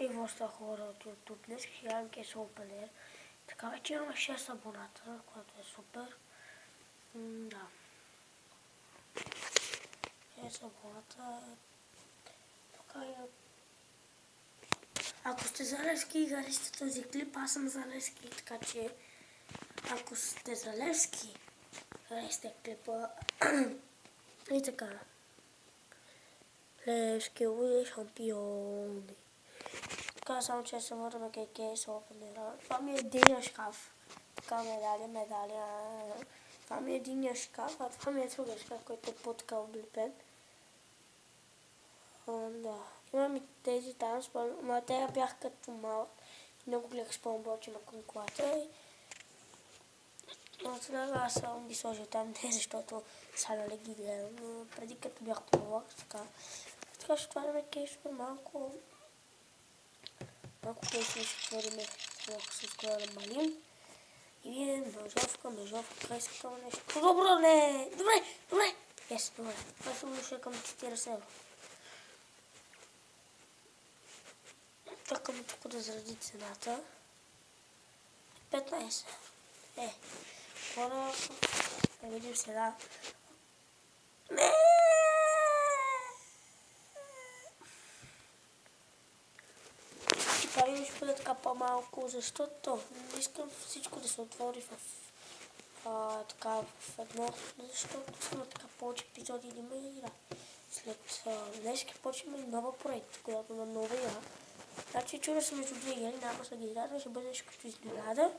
И въобще хора от YouTube. Днес гледам Case Opener. Така вече имаме 6 абоната, което е супер. Да. 6 абоната. Така е. Ако сте за Левски и харесате този клип, аз съм за Левски, така че ако сте за Левски, харесате клипа. И така. Левски е шампиони. Така само, че се върна към Case Opener. Това ми е единия шкаф. Така медалия. Това ми е единия шкаф, а това ми е другия шкаф, който е по-така облепен. Да. Имам и тези там, но те бях като малък. Много гледах спомням, че има към колата. Но сега аз съм ги сложил там, не защото сега нали ги гледам, но преди като бях по-малък, така. Така ще отваряме кейсове малко. Малко кейсове ще отворим, малко се скоро намалим. И вие межовка, край искам нещо. Добро, не! Добре! Yes, добре. Това се улиша към 40 евро. Чакаме тук да заради цената. 15 евро. Хора, да видим сега. Не! Ще правим ще бъде така по-малко, защото не искам всичко да се отвори в едно, защото искам така повече епизоди да има игра. След днеска почваме нова проект, която на нова игра. Значи чудя се между две игри, няма да ги играя, ще бъде нещо като изненада.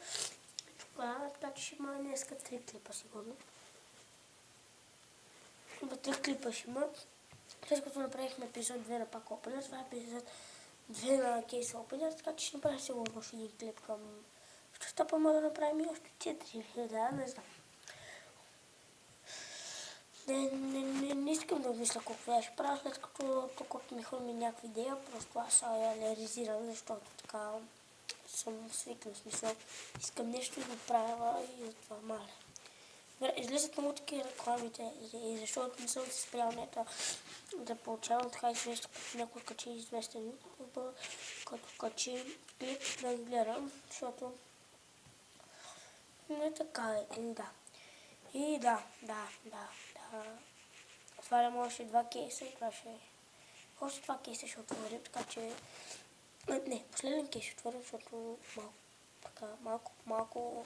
Така че ще има днеска 3 клипа сигурно. Има 3 клипа ще има. След като направихме епизод 2 на Pack Opener, това е епизод 2 на Case Opener, така че ще направим сигурно още един клип към... Ще да направим и още 4, да, не знам. Не искам да мисля колко я ще правя, след като тук ми хрумни някакви идея, просто аз я реализирам, защото така съм свикнал, смисъл. Искам нещо да правя и затова маля. Излизат много такива рекламите, и защото не съм се спрял нета да получавам така известно, като някой качи известен ютубър, като качи клип да гледам, защото не така е, да. И да. Отварям още 2 кейса и това ще... Още 2 кейса ще отворим, така че... Не, последен кейс ще отворим, защото малко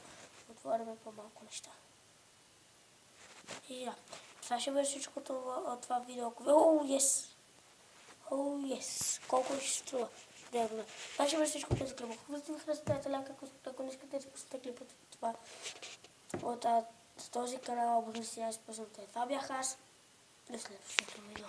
отворяме по-малко неща. И да, това ще бъде всичкото от това видео. Оу, yes! Колко ще струва? Добре. Това ще бъде всичкото за клипа. Ако ви харесате лайк, ако не искате да спуснете клипа от този канал, абонирайте се, това бях аз. До следващото видео.